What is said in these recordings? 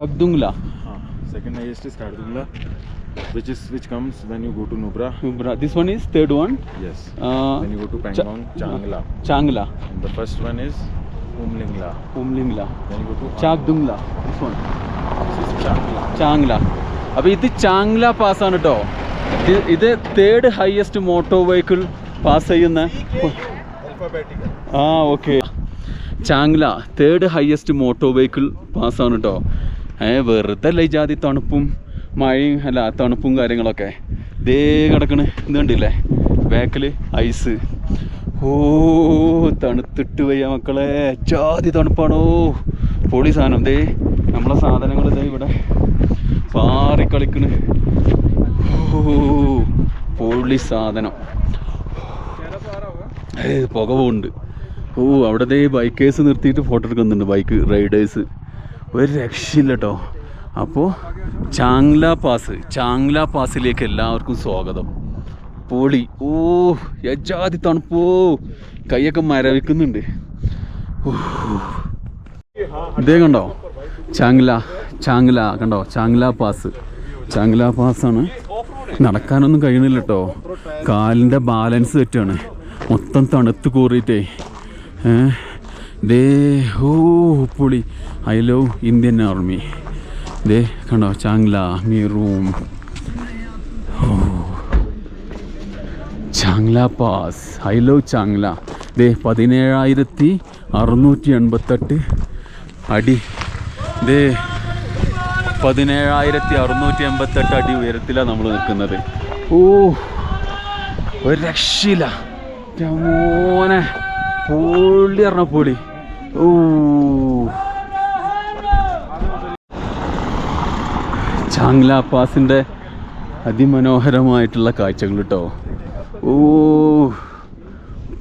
Abdungla. Second highest is Kardungla, which comes when you go to Nubra. This one is third one. Yes. Then you go to Pangong, Changla. Changla. And the first one is Umlingla. Umlingla. Then you go to Chakdungla. This one. This is Changla. Changla. അപ്പോൾ ഇത് ചാങ്ല പാസ്സാണ് കേട്ടോ. ഇത് third highest motor vehicle pass ചെയ്യുന്ന okay. Changla third highest motor vehicle പാസ്സാണ് കേട്ടോ. വെറുതെ അല്ല ഈ ജാതി തണുപ്പും മഴയും അല്ല തണുപ്പും കാര്യങ്ങളൊക്കെ. ഇതേ കിടക്കണ് ഇത് കണ്ടില്ലേ ബാക്കിൽ ഐസ്. ഓ തണുത്തിട്ട് വയ്യ മക്കളെ, ജാതി തണുപ്പാണോ. പൊളി സാധനം. ദേ നമ്മളെ സാധനങ്ങൾ ഇതേ ഇവിടെ പാറിക്കളിക്കണ്. ഓ പൊളി സാധനം. പുക പോകുന്നുണ്ട്. ഓ അവിടെ ദേ ബൈക്കേഴ്സ് നിർത്തിയിട്ട് ഫോട്ടോ എടുക്കുന്നുണ്ട്, ബൈക്ക് റൈഡേഴ്സ്. ഒരു രക്ഷയില്ല കേട്ടോ. അപ്പോൾ ചാങ്ല പാസിലേക്ക് എല്ലാവർക്കും സ്വാഗതം. പൊളി. ഓ യജാതി തണുപ്പോ, കൈയൊക്കെ മരവിക്കുന്നുണ്ട്. ഇതേ കണ്ടോ ചാങ്ല കണ്ടോ, ചാങ്ല പാസ്സാണ്. നടക്കാനൊന്നും കഴിയണില്ല കേട്ടോ, കാലിൻ്റെ ബാലൻസ് തെറ്റാണ്. മൊത്തം തണുത്ത് കൂറിയിട്ടേ. ദേ ഓ പൊളി. I love Indian army. ദേ കണ്ടോ ചാങ്ല മീറൂം. ഓ Changla pass. I love Changla. ദേ 17,688 അടി. ദേ 17,688 അടി ഉയരത്തിലാണ് നമ്മൾ നിൽക്കുന്നത്. ഓ ഒരു രക്ഷയില്ല മോനെ, പൊളി പറഞ്ഞ പൊളി. ഓ ചാങ്ല പാസിൻ്റെ അതിമനോഹരമായിട്ടുള്ള കാഴ്ചകൾ കേട്ടോ. ഓ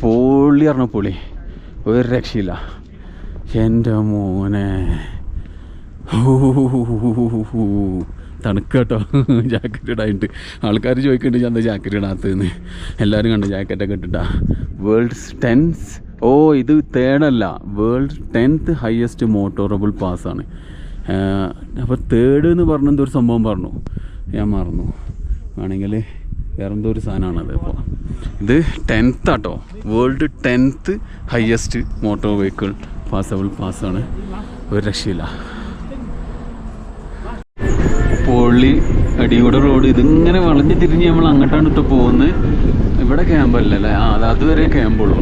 പൊളി പറഞ്ഞ പൊളി, ഒരു രക്ഷയില്ല എൻ്റെ മോനെ. ഓ തണുക്കട്ടോ, ജാക്കറ്റ് ഇടായിട്ട് ആൾക്കാർ ചോദിക്കുന്നുണ്ട് ഞാൻ എന്താ ജാക്കറ്റ് ഇടാത്തതെന്ന്. എല്ലാവരും കണ്ടു ജാക്കറ്റൊക്കെ ഇട്ടിട്ടാ. ഇത് തേർഡല്ല, വേൾഡ് 10th ഹയസ്റ്റ് മോട്ടോറബിൾ പാസ്സാണ്. അപ്പോൾ തേർഡ് എന്ന് പറഞ്ഞ എന്തോ ഒരു സംഭവം പറഞ്ഞു, ഞാൻ മറന്നു. ആണെങ്കിൽ വേറെ എന്തോ ഒരു സാധനമാണത്. അപ്പോൾ ഇത് 10th ആട്ടോ, world 10th highest motor vehicle പാസ്സാണ്. ഒരു രക്ഷയില്ല. പൊള്ളി അടികൂടെ റോഡ്. ഇതിങ്ങനെ വളഞ്ഞ് തിരിഞ്ഞ് നമ്മൾ അങ്ങോട്ടാണ് ഇട്ട് പോകുന്നത്. ഇവിടെ ക്യാമ്പല്ലേ, അതുവരെ ക്യാമ്പുള്ളൂ.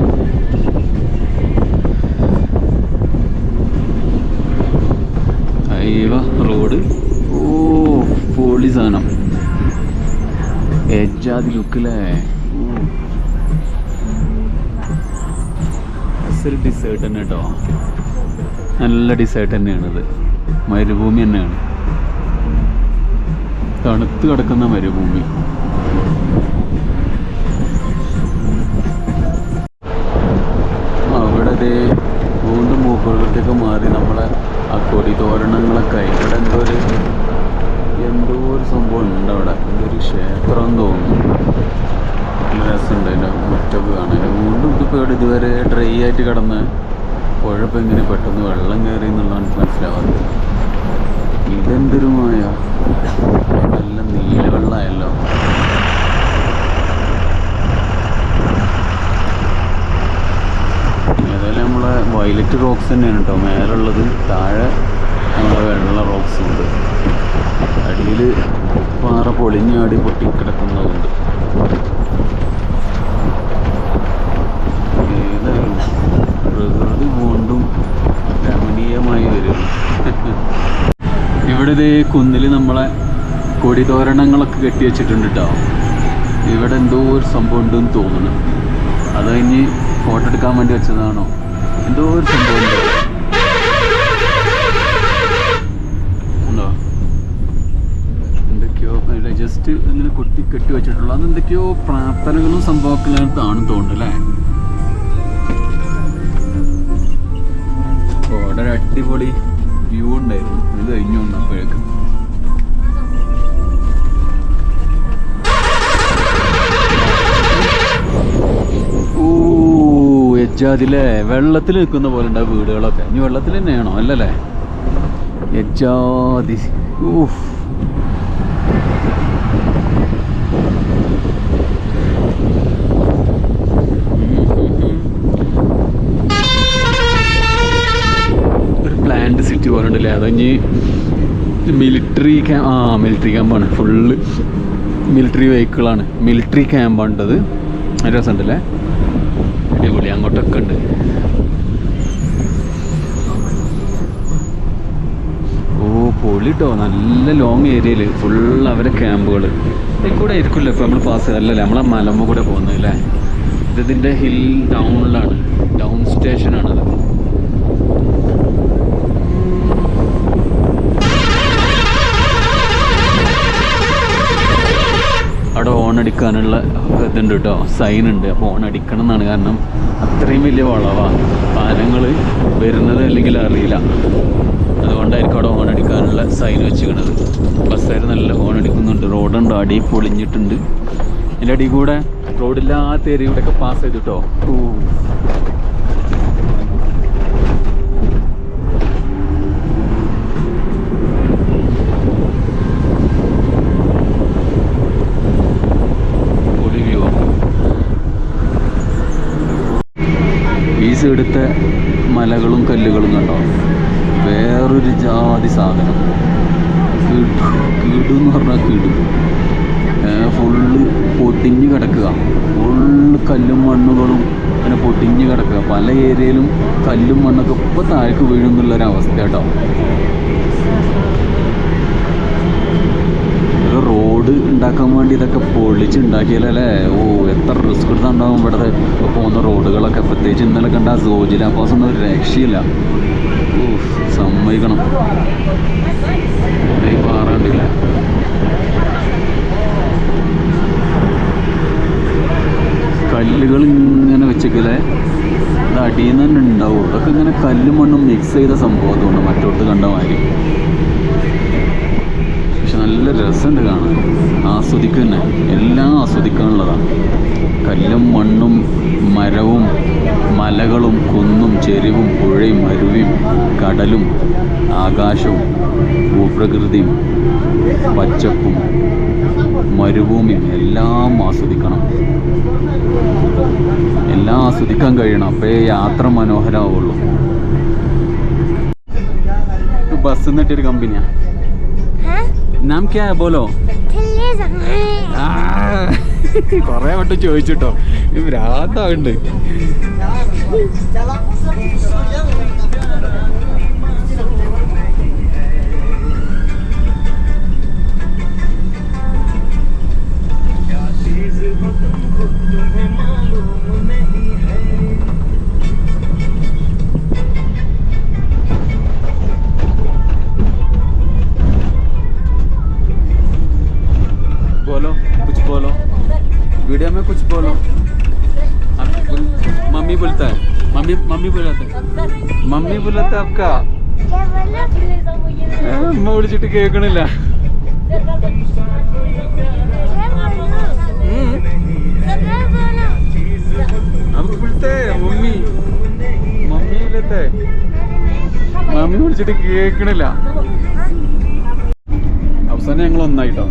അയ്യോ റോഡ്. ഓ പൊളി സാധനം, എജാതി ലുക്കില്ലേ. ഡിസേർട്ട് തന്നെ കേട്ടോ, നല്ല ഡിസേർട്ട് തന്നെയാണിത്. മരുഭൂമി തന്നെയാണ്, തണുത്ത് കിടക്കുന്ന മരുഭൂമി. അവിടെ വീണ്ടും മൂക്കുകളിലേക്കൊക്കെ മാറി നമ്മളെ ആ കൊടി തോരണങ്ങളൊക്കെ. ഇവിടെ എന്തോ ഒരു സംഭവം ഉണ്ട് അവിടെ, എന്തൊരു ക്ഷേത്രം തോന്നുന്നു. നല്ല രസമുണ്ട് അതിൻ്റെ മുറ്റൊക്കെ കാണാൻ. വീണ്ടും ഇപ്പോൾ ഇതുവരെ ഡ്രൈ ആയിട്ട് കിടന്ന് പുഴപ്പം എങ്ങനെ പെട്ടെന്ന് വെള്ളം കയറി എന്നുള്ളതാണ് മനസ്സിലാവാത്തത്. ഇതെന്തൊരു മായ, നല്ല നീല വെള്ളമായല്ലോ. ഏതായാലും നമ്മളെ വയലറ്റ് റോക്സ് തന്നെയാണ് കേട്ടോ മേലുള്ളത്. താഴെ നമ്മളെ വെള്ള റോക്സും ഉണ്ട്. അടിയിൽ പാറ പൊളിഞ്ഞാടി പൊട്ടിക്കിടക്കുന്നതുണ്ട്. ഏതായാലും പ്രകൃതി വീണ്ടും രമണീയമായി വരുന്നു. ഇവിടെ ഇതേ കുന്നിൽ നമ്മളെ കൊടിതോരണങ്ങളൊക്കെ കെട്ടി വെച്ചിട്ടുണ്ട് കേട്ടോ. ഇവിടെ എന്തോ ഒരു സംഭവം ഉണ്ടെന്ന് തോന്നുന്നു. അത് കഴിഞ്ഞ് ഫോട്ടോ എടുക്കാൻ വേണ്ടി വെച്ചതാണോ, എന്തോ ഒരു സംഭവം ഉണ്ട്. ഉണ്ടോ എന്തൊക്കെയോ ജസ്റ്റ് ഇങ്ങനെ കെട്ടി വെച്ചിട്ടുള്ളൂ. അതെന്തൊക്കെയോ പ്രാർത്ഥനകളും സംഭവമൊക്കെ ആണെന്ന് തോന്നുന്നു അല്ലേ. അവിടെ ഒരു അടിപൊളി വ്യൂ ഉണ്ടായിരുന്നു. ഇത് കഴിഞ്ഞു വന്നപ്പോഴേക്കും എജാതിലെ വെള്ളത്തിൽ നിൽക്കുന്ന പോലെ ഉണ്ടാവും വീടുകളൊക്കെ. ഇനി വെള്ളത്തിൽ തന്നെയാണോ? അല്ലല്ലേ, എജാതി ഊഫ്. ഒരു പ്ലാന്റ് സിറ്റി പോലുണ്ടല്ലേ, അതഞ്ഞ് മിലിറ്ററി മിലിറ്ററി ക്യാമ്പാണ്. ഫുള്ള് മിലിറ്ററി വെഹിക്കിളാണ്, മിലിറ്ററി ക്യാമ്പാണ്ടത്. നല്ല രസമുണ്ടല്ലേ, അടിപൊളി. അങ്ങോട്ടൊക്കെ ഉണ്ട്. ഓ പൊളി കേട്ടോ, നല്ല ലോങ് ഏരിയയിൽ ഫുള്ള് അവരെ ക്യാമ്പുകൾ. കൂടെ ആയിരിക്കില്ല ഇപ്പോൾ നമ്മൾ പാസ്, അല്ലല്ലേ നമ്മളെ മലമ്പ് കൂടെ പോകുന്നത് അല്ലേ. ഇതിൻ്റെ ഹിൽ ഡൗണിലാണ്, ഡൗൺ സ്റ്റേഷനാണത്. അവിടെ ഓണടിക്കാനുള്ള ഇതുണ്ട് കേട്ടോ, സൈൻ ഉണ്ട്. അപ്പോൾ ഓണടിക്കണം എന്നാണ്, കാരണം അത്രയും വലിയ വളവാണ്. പാലങ്ങൾ വരുന്നത് അല്ലെങ്കിൽ അറിയില്ല, അതുകൊണ്ടായിരിക്കും അവിടെ ഓണടിക്കാനുള്ള സൈൻ വെച്ചിരിക്കണത്. ബസ്സുകാർ നല്ല ഓണടിക്കുന്നുണ്ട്. റോഡുണ്ട്, അടി പൊളിഞ്ഞിട്ടുണ്ട്. അതിൻ്റെ അടി കൂടെ റോഡില്ലാത്ത ഏരിയയിലൂടെയൊക്കെ പാസ് ചെയ്തു കേട്ടോ. ഈ സൈഡത്തെ മലകളും കല്ലുകളും കണ്ടോ, വേറൊരു ജാതി സാധനം. കീടു എന്ന് പറഞ്ഞാൽ കീടു. ഫുള്ള് പൊട്ടിഞ്ഞ് കിടക്കുക, ഫുള്ള് കല്ലും മണ്ണുകളും അങ്ങനെ പൊട്ടിഞ്ഞ് കിടക്കുക. പല ഏരിയയിലും കല്ലും മണ്ണൊക്കെ ഇപ്പോൾ താഴേക്ക് വീഴുന്നുള്ളൊരവസ്ഥ കേട്ടോ. ഒരു റോഡ് ഉണ്ടാക്കാൻ വേണ്ടി ഇതൊക്കെ പൊളിച്ചുണ്ടാക്കിയാലല്ലേ. ഓ എത്ര റിസ്ക് എടുത്തുണ്ടാവും ഇവിടെ പോകുന്ന റോഡുകളൊക്കെ. പ്രത്യേകിച്ച് ഇന്നലെ കണ്ട സോജില പാസ് ഒന്നും ഒരു രക്ഷയില്ല. ഓ സമ്മതിക്കണം, പാറണ്ടില്ല. കല്ലുകൾ ഇങ്ങനെ വെച്ചേക്കല്ലേ, അത് അടിയിൽ നിന്ന് തന്നെ ഉണ്ടാവും. അതൊക്കെ ഇങ്ങനെ കല്ലും മണ്ണും മിക്സ് ചെയ്ത സംഭവം. അതുകൊണ്ട് മറ്റോടത്ത് കണ്ട മാതിരി. പക്ഷെ നല്ല രസമുണ്ട് കാണാൻ, ആസ്വദിക്കുക തന്നെ. എല്ലാം ആസ്വദിക്കാനുള്ളതാണ്. കല്ലും മണ്ണും മരവും മലകളും കുന്നും ചെരിവും പുഴയും അരുവിയും കടലും ആകാശവും ഭൂപ്രകൃതിയും പച്ചപ്പും മരുഭൂമിയും എല്ലാം ആസ്വദിക്കണം. എല്ലാം ആസ്വദിക്കാൻ കഴിയണം, അപ്പേ യാത്ര മനോഹരമാവുള്ളൂ. ബസ് എന്നിട്ടൊരു കമ്പനിയാ. നാം ക്യാ ബോലോ? കൊറേ വട്ടം ചോദിച്ചിട്ടോ, ഭ്രാന്താവുണ്ട്. बोलो कुछ बोलो, वीडियो में कुछ बोलो. मम्मी बोलता है, मम्मी बुलाता है, मम्मी बुलाता है आपका. അമ്മ വിളിച്ചിട്ട് കേൾക്കണില്ല. अब बोलते मम्मी, मम्मी बोलते മമ്മി വിളിച്ചിട്ട് കേൾക്കണില്ല. അവസാനം ഞങ്ങൾ ഒന്നായിട്ടോ.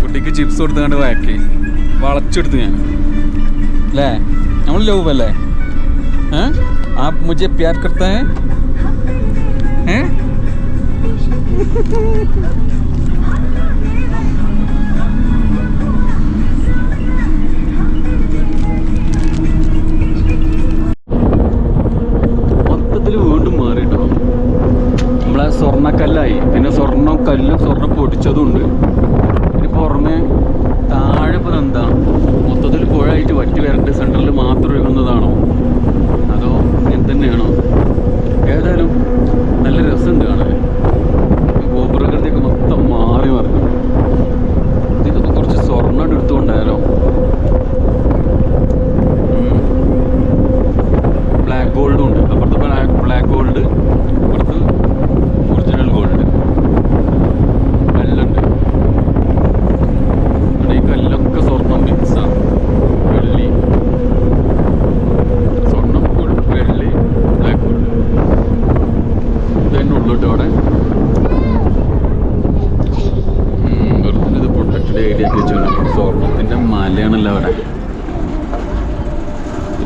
കുട്ടിക്ക് ചിപ്സ് കൊടുത്തുകൊണ്ട് വഴക്കി വളച്ചെടുത്ത് ഞാൻ അല്ലേ. നമ്മൾ ലവ് അല്ലേ? आप मुझे प्यार करता है? മൊത്തത്തിൽ വീണ്ടും മാറിട്ടോ. നമ്മളെ സ്വർണ്ണക്കല്ലായി, പിന്നെ സ്വർണ്ണം പൊടിച്ചതുണ്ട്. പിന്നെ പുറമെ താഴെ ഇപ്പോൾ എന്താ മൊത്തത്തിൽ പുഴയായിട്ട് വറ്റി വരേണ്ട, സെൻട്രലിൽ മാത്രം ഒഴുകുന്നതാണോ അതോ ഇങ്ങനെ തന്നെയാണോ? ഏതായാലും നല്ല രസമുണ്ട് കാണാൻ. ഭൂപ്രകൃതിയൊക്കെ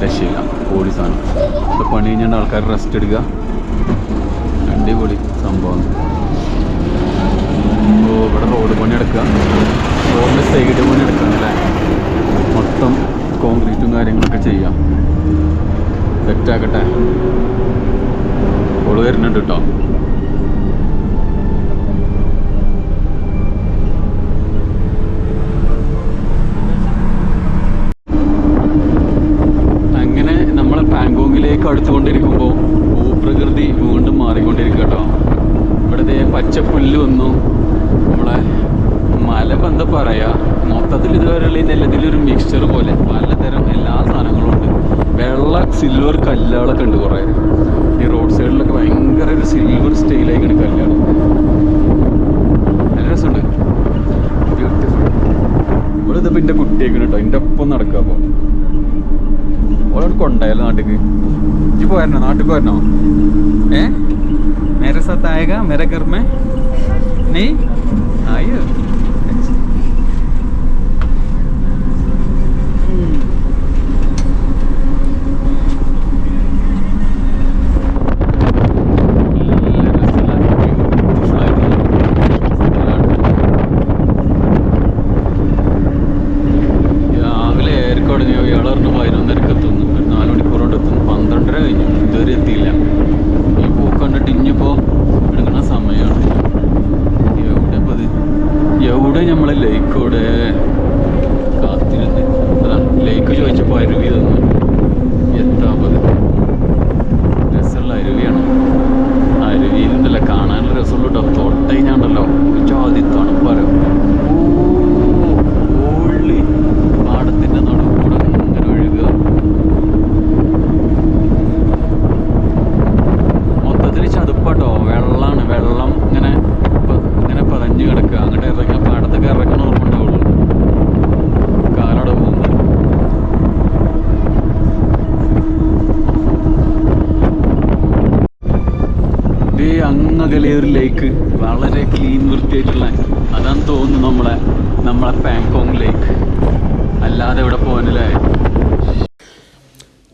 രക്ഷയില്ല, പൊളി സാധനം. ഇപ്പോൾ പണി കഴിഞ്ഞാൽ ആൾക്കാർ റെസ്റ്റ് എടുക്കുക, അടിപൊളി സംഭവം. ഇപ്പോൾ ഇവിടെ റോഡ് പണി എടുക്കുക, റോഡിൻ്റെ സൈഡ് പണി എടുക്കുക അല്ലേ, മൊത്തം കോൺക്രീറ്റും കാര്യങ്ങളൊക്കെ ചെയ്യാം. സെറ്റാക്കട്ടെ, ഓള് വരുന്നുണ്ട് കേട്ടോ. അങ്ങനെ നമ്മളെ പാങ്കോങ്ങിലേക്ക് അടുത്തുകൊണ്ടിരിക്കുമ്പോൾ ഭൂപ്രകൃതി വീണ്ടും മാറിക്കൊണ്ടിരിക്കുക കേട്ടോ. ഇവിടുത്തെ പച്ചപ്പുല്ല് വന്നു, നമ്മളെ മല എന്താ പറയുക, മൊത്തത്തിൽ ഇതുവരെയുള്ള ഈ നെല്ലത്തിലൊരു മിക്സ്ചർ പോലെ പലതരം എല്ലാ സാധനങ്ങളും ഉണ്ട്. വെള്ള സിൽവർ കല്ലുകളൊക്കെ ഉണ്ട് കുറേ. ഈ റോഡ് സൈഡിലൊക്കെ ഭയങ്കര ഒരു സിൽവർ സ്റ്റൈലായിക്കാണ് കല്ലുകൾ. നല്ല രസമുണ്ട്, ബ്യൂട്ടിഫുൾ. ഇവിടെ ഇതിപ്പോൾ എൻ്റെ കുട്ടിയൊക്കെ കേട്ടോ, എൻ്റെ ഒപ്പം നടക്കുക. അപ്പോൾ ഓരോട് കൊണ്ടായാലോ നാട്ടിക്ക്. ഇജ്ജ് പോരണോ, നാട്ടിൽ പോരണോ? मेरे साथ आएगा मेरे घर में? नहीं आइए. രാവിലെ ഏർക്കോട് ഇളർന്ന് 11:30 എത്തുന്നു, 4 മണിക്കൂർ കൊണ്ട് എത്തുന്നു. 12:30 കഴിഞ്ഞു, ഇതുവരെ എത്തിയില്ല. ഈ പൂക്ക് കണ്ടിട്ട് ഇനിയിപ്പോൾ എടുക്കുന്ന സമയമാണ്. എവിടെ ഇപ്പോൾ ഇത്, എവിടെ നമ്മളെ ലേക്കോടെ കാത്തിരുന്ന്. അതാ ലേക്ക് ചോദിച്ചപ്പോൾ അരുവി തന്നു. എത്താപ്പത് രസമുള്ള അരുവിയാണ്. അരുവിയിൽ നിന്നല്ല കാണാനുള്ള രസമുള്ളൂ കേട്ടോ. തൊട്ടയിഞ്ഞാണ്ടല്ലോ ജാതി തണുപ്പാരോ. ഓള്ളി പാടത്തിൻ്റെ നടുക്കൂടെ ഇങ്ങനെ ഒഴുകുക. ചതുപ്പാട്ടോ, വെള്ളമാണ്, വെള്ളം ഇങ്ങനെ ഇങ്ങനെ പതഞ്ഞ് കിടക്കുക. അങ്ങോട്ട് ഇറങ്ങി പാടത്തൊക്കെ ഇറങ്ങണ ഓർമ്മണ്ടാവുള്ളൂ, കാലട പോകുന്നത്. ഇതേ അങ്ങകലെ ഒരു ലേക്ക്, വളരെ ക്ലീൻ വൃത്തിയായിട്ടുള്ള, അതാണ് തോന്നുന്നു നമ്മളെ പാങ്കോങ് ലേക്ക്. അല്ലാതെ ഇവിടെ പോകാനല്ലേ.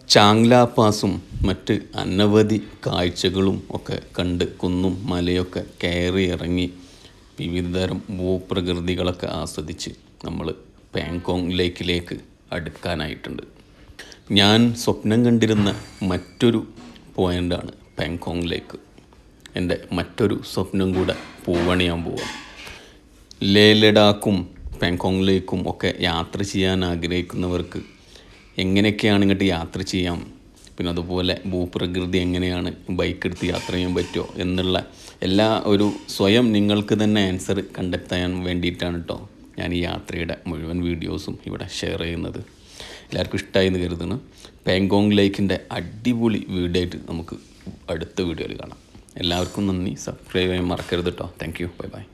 ചാങ്ല പാസും മറ്റ് അനവധി കാഴ്ചകളും ഒക്കെ കണ്ട് കുന്നും മലയൊക്കെ കയറി ഇറങ്ങി വിവിധതരം ഭൂപ്രകൃതികളൊക്കെ ആസ്വദിച്ച് നമ്മൾ പാങ്കോങ് ലേക്കിലേക്ക് അടുക്കാനായിട്ടുണ്ട്. ഞാൻ സ്വപ്നം കണ്ടിരുന്ന മറ്റൊരു പോയിൻ്റാണ് പാങ്കോങ് ലേക്ക്. എൻ്റെ മറ്റൊരു സ്വപ്നം കൂടെ പൂവണിയാൻ പോവാം. ലേ ലഡാക്കും പാങ്കോങ് ലേക്കും ഒക്കെ യാത്ര ചെയ്യാൻ ആഗ്രഹിക്കുന്നവർക്ക് എങ്ങനെയൊക്കെയാണ് ഇങ്ങോട്ട് യാത്ര ചെയ്യാം, പിന്നെ അതുപോലെ ഭൂപ്രകൃതി എങ്ങനെയാണ് ബൈക്ക് എടുത്ത് യാത്ര ചെയ്യാൻ പറ്റുമോ എന്നുള്ള എല്ലാ ഒരു സ്വയം നിങ്ങൾക്ക് തന്നെ ആൻസർ കണ്ടെത്താൻ വേണ്ടിയിട്ടാണ് കേട്ടോ ഞാൻ ഈ യാത്രയുടെ മുഴുവൻ വീഡിയോസും ഇവിടെ ഷെയർ ചെയ്യുന്നത്. എല്ലാവർക്കും ഇഷ്ടമായി എന്ന് കരുതുന്നു. പാങ്കോങ് ലേക്കിൻ്റെ അടിപൊളി വീഡിയോ ആയിട്ട് നമുക്ക് അടുത്ത വീഡിയോയിൽ കാണാം. എല്ലാവർക്കും നന്ദി. സബ്സ്ക്രൈബ് ചെയ്യാൻ മറക്കരുത് കേട്ടോ. Thank you. Bye bye.